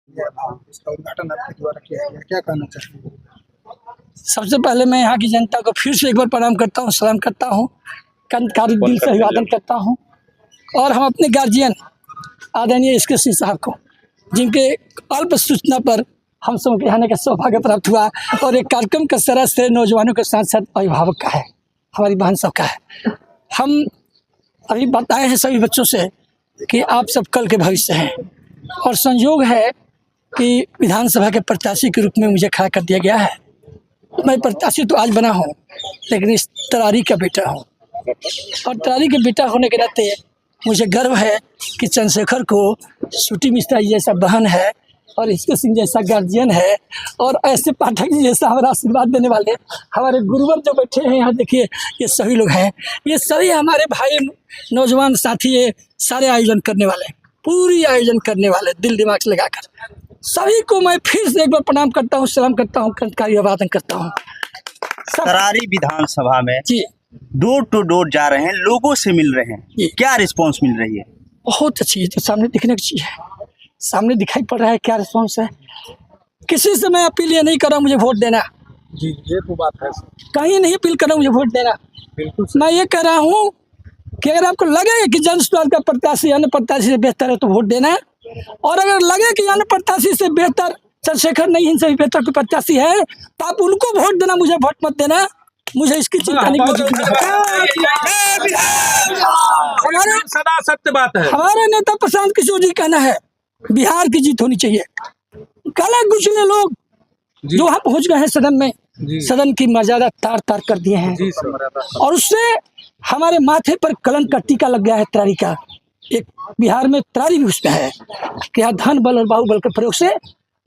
इसका उद्घाटन आपके द्वारा किया गया, क्या कहना चाहेंगे? सबसे पहले मैं यहाँ की जनता को फिर से एक बार प्रणाम करता हूँ, सलाम करता हूँ, कंदकारी दिल से अभिवादन करता हूँ। और हम अपने गार्जियन आदरणीय इसके सिंह साहब को, जिनके अल्प सूचना पर हम सब के आने का सौभाग्य प्राप्त हुआ, और एक कार्यक्रम का सरा से नौजवानों के साथ साथ अभिभावक का है, हमारी बहन सब का है। हम अभी बताए हैं सभी बच्चों से कि आप सब कल के भविष्य हैं, और संयोग है कि विधानसभा के प्रत्याशी के रूप में मुझे खड़ा कर दिया गया है। मैं प्रत्याशी तो आज बना हूँ, लेकिन इस तरारी का बेटा हूँ, और तरारी के बेटा होने के नाते मुझे गर्व है कि चंद्रशेखर को श्रुति मिश्रा जैसा बहन है, और इसके सिंह जैसा गार्जियन है, और ऐसे पाठक जी जैसा हमारा आशीर्वाद देने वाले हमारे गुरुवर जो बैठे हैं यहाँ, देखिए ये सभी लोग हैं, ये सभी हमारे भाई नौजवान साथी, ये सारे आयोजन करने वाले, पूरी आयोजन करने वाले, दिल दिमाग से लगाकर सभी को मैं फिर से एक बार प्रणाम करता हूँ, सलाम करता हूँ, कंदकारी अभिवादन करता हूँ। तरारी विधानसभा में जी डोर टू डोर जा रहे हैं, लोगों से मिल रहे हैं, क्या रिस्पांस मिल रही है? बहुत अच्छी है, तो सामने दिखने की चीज़ है, सामने दिखाई पड़ रहा है क्या रिस्पॉन्स है। किसी से मैं अपील ये नहीं कर रहा हूँ मुझे वोट देना, जी, ये तो बात है। कहीं नहीं अपील कर रहा हूँ मुझे वोट देना। बिल्कुल मैं ये कह रहा हूँ कि अगर आपको लगे कि जन स्वास्थ्य का प्रत्याशी अन्य प्रत्याशी से बेहतर है तो वोट देना, और अगर लगे कि अन्य प्रत्याशी से बेहतर चंद्रशेखर नहीं, इनसे भी बेहतर कोई प्रत्याशी है, तो आप उनको वोट देना, मुझे वोट मत देना। मुझे इसकी चिंता नहीं, सदा सत्य बात है। हमारे नेता प्रशांत किशोर जी कहना है बिहार की जीत होनी चाहिए। काले गुचले लोग जो वहाँ पहुँच गए हैं सदन में, सदन की मर्यादा तार तार कर दिए हैं, और उससे हमारे माथे पर कलंक का टीका लग गया है तरारी का। एक बिहार में तरारी भी उसमें है कि यहाँ धन बल और बाहुबल के प्रयोग से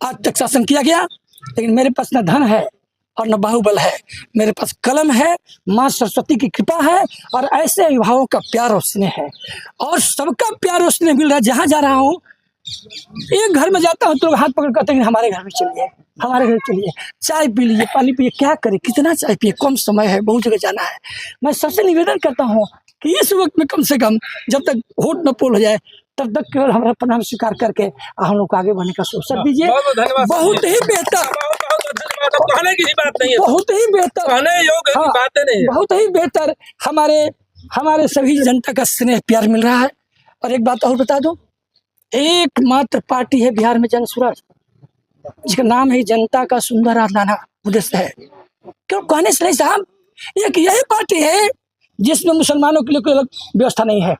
आज तक शासन किया गया, लेकिन मेरे पास न धन है और न बाहुबल है, मेरे पास कलम है, माँ सरस्वती की कृपा है, और ऐसे अभिभावकों का प्यार और स्नेह है, और सबका प्यार और स्नेह मिल रहा है। जहाँ जा रहा हूँ, एक घर में जाता हूँ तो हाथ पकड़ कहते हैं हमारे घर में चलिए, हमारे घर चलिए, चाय पी लीजिए, पानी पिए, क्या करें, कितना चाय पिए, कम समय है, बहुत जगह जाना है। मैं सबसे निवेदन करता हूँ कि इस वक्त में कम से कम जब तक वोट न पोल हो जाए तब तक केवल हमारा प्रणाम स्वीकार करके हम लोग को आगे बढ़ने का अवसर दीजिए। बहुत ही बेहतर, कहने की बात नहीं है, बहुत ही बेहतर, कहने योग्य हाँ, बातें नहीं है। बहुत ही बेहतर हमारे सभी जनता का स्नेह प्यार मिल रहा है। और एक बात और बता दूं, एकमात्र पार्टी है बिहार में जन स्वराज, जिसका नाम है जनता का सुंदर आराधना उद्देश्य है। क्यों कहने से नहीं साहब, एक यही पार्टी है जिसमें मुसलमानों के लिए कोई अलग व्यवस्था नहीं है।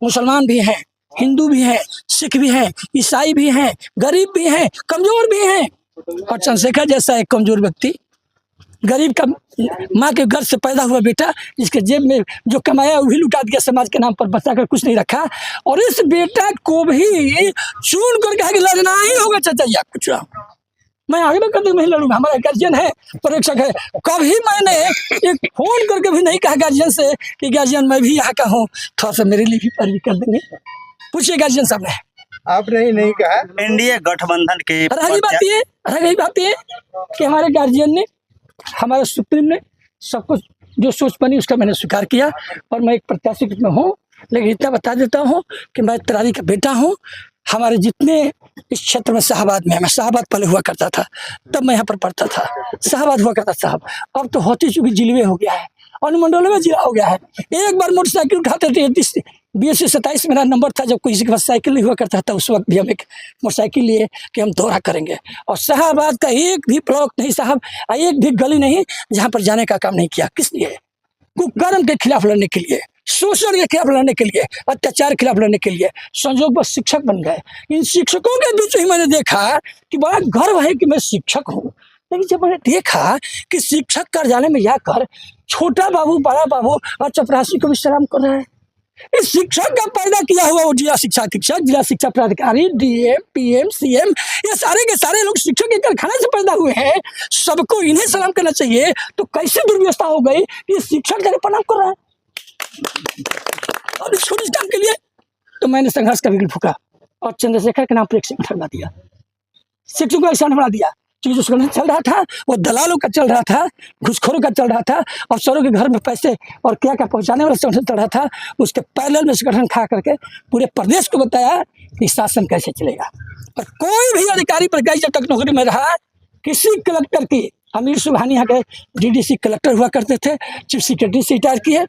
मुसलमान भी हैं, हिंदू भी हैं, सिख भी हैं, ईसाई भी हैं, गरीब भी हैं, कमजोर भी हैं। और चंद्रशेखर जैसा एक कमजोर व्यक्ति, गरीब का माँ के घर से पैदा हुआ बेटा, जिसके जेब में जो कमाया वही लुटा दिया, समाज के नाम पर बचा कर कुछ नहीं रखा, और इस बेटा को भी चुन कर कहा कि लड़ना ही होगा चाचा जी, कुछ मैं आगे में कभी नहीं लड़ूंगा, हमारा गार्जियन है, परीक्षक है। कभी मैंने एक फोन करके भी नहीं कहा गार्जियन से कि गार्जियन मैं भी यहाँ का हूँ, थोड़ा सा मेरे लिए भी पैरवी कर देंगे, पूछिए गार्जियन साहब ने। आपने नहीं कहा। एनडीए गठबंधन के रही बात ये कि हमारे गार्जियन ने, हमारे सुप्रीम ने सब कुछ जो सोच बनी उसका मैंने स्वीकार किया, और मैं एक प्रत्याशी के रूप में हूँ। लेकिन इतना बता देता हूँ कि मैं तरारी का बेटा हूँ। हमारे जितने इस क्षेत्र में शाहबाद में, मैं शाहबाद पहले हुआ करता था, तब मैं यहाँ पर पढ़ता था, शाहबाद हुआ करता साहब, अब तो होती चुकी जिले हो गया है, अनुमंडल में जिला हो गया है। एक बार मोटरसाइकिल उठाते थे, 2027 मेरा नंबर था, जब किसी के पास साइकिल नहीं हुआ करता था, उस वक्त भी हम एक मोटरसाइकिल लिए कि हम दौरा करेंगे। और शाहबाद का एक भी ब्लॉक नहीं साहब, एक भी गली नहीं जहाँ पर जाने का काम नहीं किया। किस लिए? कुकर्म के खिलाफ लड़ने के लिए, शोषण के खिलाफ लड़ने के लिए, अत्याचार के खिलाफ लड़ने के लिए। संजोग बस शिक्षक बन गए। इन शिक्षकों के बीच ही मैंने देखा कि बड़ा गर्व है कि मैं शिक्षक हूँ। लेकिन जब मैंने देखा कि शिक्षक कार्यालय में जाकर छोटा बाबू, बड़ा बाबू और चपरासी को भी सलाम कर रहा है, इस शिक्षक का पैदा किया हुआ वो जिला शिक्षा अधीक्षक, जिला शिक्षा पदाधिकारी, डीएम, पीएम, सीएम, ये सारे के सारे लोग शिक्षक के कारखाने से पैदा हुए हैं। सबको इन्हें सलाम करना चाहिए, तो कैसे दुर्व्यवस्था हो गई कि शिक्षक जाके प्रणाम कर रहा है। और इस छोटे काम के लिए तो मैंने संघर्ष का बिगुल फूका और चंद्रशेखर के नाम पर एक संगठन बना दिया, शिक्षकों का संगठन बना दिया। चीज उसका नहीं चल रहा था, वो दलालों का चल रहा था, घुसखोरों का चल रहा था, अफसरों के घर में पैसे और क्या क्या पहुंचाने वाला संगठन चल रहा था। उसके पैरेलल में संगठन खा करके पूरे प्रदेश को बताया कि शासन कैसे चलेगा। और कोई भी अधिकारी पर गई जब तक नौकरी में रहा, किसी कलेक्टर की, अमीर सुबहानी यहाँ के डीडीसी कलेक्टर हुआ करते थे, चीफ सेक्रेटरी से रिटायर किए।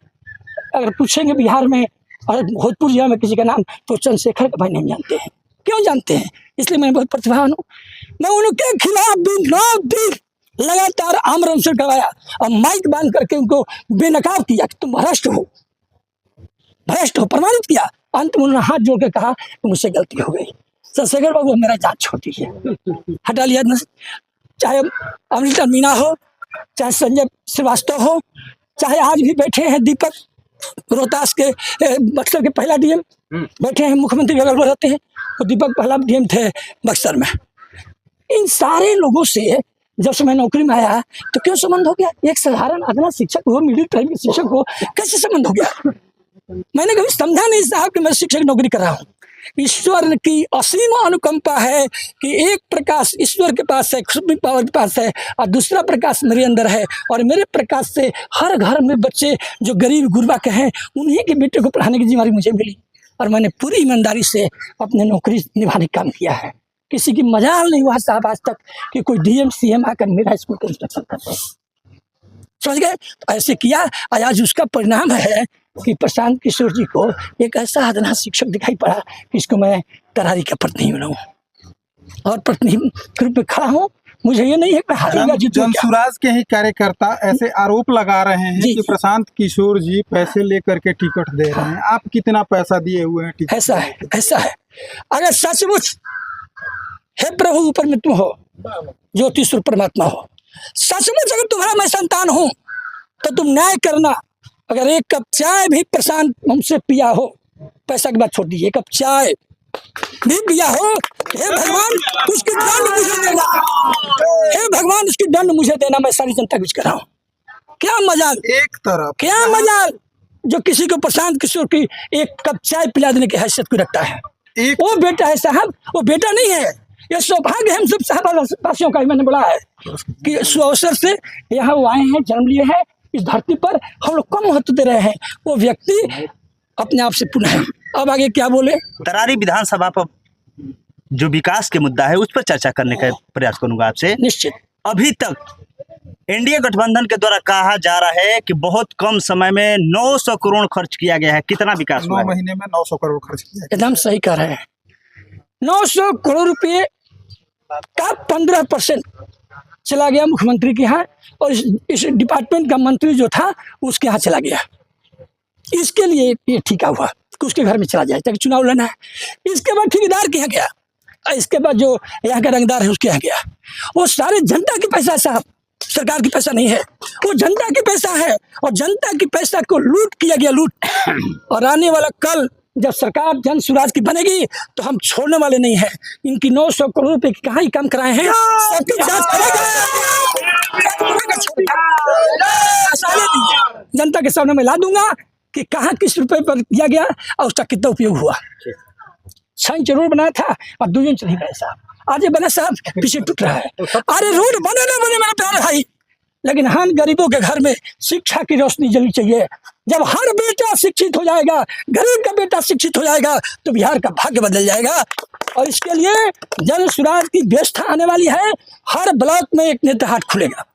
अगर पूछेंगे बिहार में और भोजपुर जिला में किसी का नाम तो चंद्रशेखर का भाई नहीं जानते हैं। क्यों जानते हैं? इसलिए मैं बहुत प्रतिभावान हूँ। मैं उनके खिलाफ दिन रात दिन लगातार आमरण से करवाया और माइक बांध करके उनको बेनकाब किया कि तुम भ्रष्ट हो, भ्रष्ट हो, प्रमाणित किया। अंत में उन्होंने हाथ जोड़ के कहा कि मुझसे गलती हो गई। चंद्रशेखर बाबू मेरा जांच छोटी है, हटा लिया न। चाहे अमृता मीना हो, चाहे संजय श्रीवास्तव हो, चाहे आज भी बैठे हैं दीपक रोहतास के बक्सर के पहला डीएम बैठे हैं, मुख्यमंत्री के अगल रहते हैं, तो दीपक पहला डीएम थे बक्सर में। इन सारे लोगों से जब से मैं नौकरी में आया तो क्यों संबंध हो गया? एक साधारण अदना शिक्षक हो, मिडिल प्राइमरी शिक्षक हो, कैसे संबंध हो गया? मैंने कभी समझा नहीं साहब कि मैं शिक्षक नौकरी कर रहा हूँ। ईश्वर की असीम अनुकंपा है कि एक प्रकाश ईश्वर के पास है, खुद पावर के पास है, और दूसरा प्रकाश मेरे अंदर है। और मेरे प्रकाश से हर घर में बच्चे जो गरीब गुरबा के हैं उन्हीं के बेटे को पढ़ाने की जिम्मेदारी मुझे मिली, और मैंने पूरी ईमानदारी से अपने नौकरी निभाने का काम किया है। किसी की मजाल नहीं हुआ साहब आज तक कि कोई डीएम सीएम आकर मेरा स्कूल का इंस्ट्रक्शन करते, समझ गए? तो ऐसे किया, आज उसका परिणाम है कि प्रशांत किशोर जी को एक ऐसा अदना शिक्षक दिखाई पड़ा कि इसको मैं तरारी का प्रतिनिधि बनाऊं और प्रतिनिधि के रूप में खड़ा हूं। मुझे ये नहीं है कि हारेगा जीतूंगा। जनसुराज के ही कार्यकर्ता ऐसे आरोप लगा रहे हैं कि प्रशांत किशोर जी पैसे लेकर के टिकट दे रहे हैं। आप कितना पैसा दिए हुए हैं टिकट? ऐसा है, ऐसा है। अगर सचमुच हे प्रभु ऊपर में तुम हो, ज्योति स्वरूप परमात्मा हो, सचमुच अगर तुम्हारा मैं संतान हूं तो तुम न्याय करना। अगर एक कप चाय भी प्रशांत हमसे पिया हो, पैसा की बात छोड़ दीजिए, एक कप चाय भी पिया हो, हे भगवान उसकी दंड मुझे देना, हे भगवान उसकी दंड मुझे देना, मैं सारी जनता कुछ कर रहा हूँ। क्या मजाल, एक तरफ क्या मजाल जो किसी को प्रशांत किशोर की एक कप चाय पिला देने की हैसियत को रखता है। वो बेटा है साहब, वो बेटा नहीं है। ये सौभाग्य हम सब साहबावासियों का, मैंने बोला है कि सुअवसर से यहाँ वो आए हैं, जन्म लिए हैं इस धरती पर, हम लोग कम महत्व दे रहे हैं। वो व्यक्ति अपने आप से पुनः, अब आगे क्या बोले? तरारी विधानसभा पर जो विकास के मुद्दा है उस पर चर्चा करने का प्रयास करूंगा आपसे। निश्चित। अभी तक एनडीए गठबंधन के द्वारा कहा जा रहा है कि बहुत कम समय में 900 करोड़ खर्च किया गया है। कितना विकास हुआ 9 महीने में 900 करोड़ खर्च किया? एकदम सही कह रहे हैं। 900 करोड़ रुपए का 15% चला गया मुख्यमंत्री के यहाँ, और इस डिपार्टमेंट का मंत्री जो था उसके यहाँ चला गया। इसके लिए ये ठीका हुआ कि उसके घर में चला जाए ताकि चुनाव लड़ना है। इसके बाद ठेकेदार के यहाँ गया, इसके बाद जो यहाँ का रंगदार है उसके यहाँ गया। वो सारे जनता की पैसा साहब, सरकार की पैसा नहीं है, वो जनता की पैसा है, और जनता की पैसा को लूट किया गया, लूट। और आने वाला कल जब सरकार जन स्वराज की बनेगी तो हम छोड़ने वाले नहीं हैं। इनकी 900 करोड़ रुपए की कहाँ ही कम कराए हैं, सबकी जांच करेगा। जनता के सामने मैं ला दूंगा कि कहाँ किस रुपए पर किया गया और उसका कितना उपयोग हुआ। 6 इंच रोड बनाया था और 2 इंच नहीं बनाया साहब, आज ये बना साहब पीछे टूट रहा है। अरे रोड बने ना बने मेरे प्यारे भाई, लेकिन हम गरीबों के घर में शिक्षा की रोशनी जलनी चाहिए। जब हर बेटा शिक्षित हो जाएगा, गरीब का बेटा शिक्षित हो जाएगा, तो बिहार का भाग्य बदल जाएगा। और इसके लिए जन स्वराज की व्यवस्था आने वाली है। हर ब्लॉक में एक नेतृहाट खुलेगा,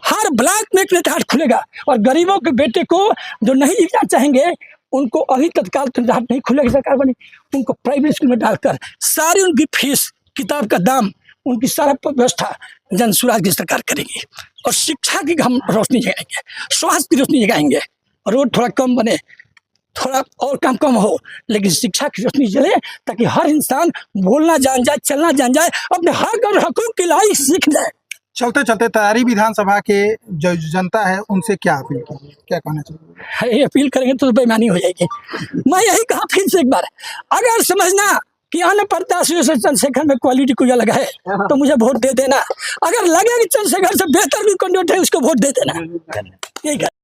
हर ब्लॉक में एक नेतृहाट खुलेगा, और गरीबों के बेटे को जो नहीं जीतना चाहेंगे उनको अभी तत्काल नेतृहाट नहीं खुलेगा, सरकार बनी, उनको प्राइवेट स्कूल में डालकर सारी उनकी फीस, किताब का दाम, उनकी सारा व्यवस्था जन स्वराज की सरकार करेगी। और शिक्षा की हम रोशनी जगाएंगे, स्वास्थ्य की रोशनी जगाएंगे। रोड थोड़ा कम बने, थोड़ा और काम कम हो, लेकिन शिक्षा की रोशनी जले ताकि हर इंसान बोलना जान जाए, चलना जान जाए, अपने हक और हकूक की लड़ाई सीख जाए। चलते चलते तरारी विधानसभा के जो जनता है उनसे क्या अपील कीजिए, क्या कहना चाहिए? ये अपील करेंगे तो बेईमानी हो जाएगी। मैं यही कहा फिर से एक बार, अगर समझना कि अन्य प्रत्याशियों से चंद्रशेखर में क्वालिटी कोई अलग है तो मुझे वोट दे देना। अगर लगे कि चंद्रशेखर से बेहतर भी कैंडिडेट है उसको वोट दे देना। यही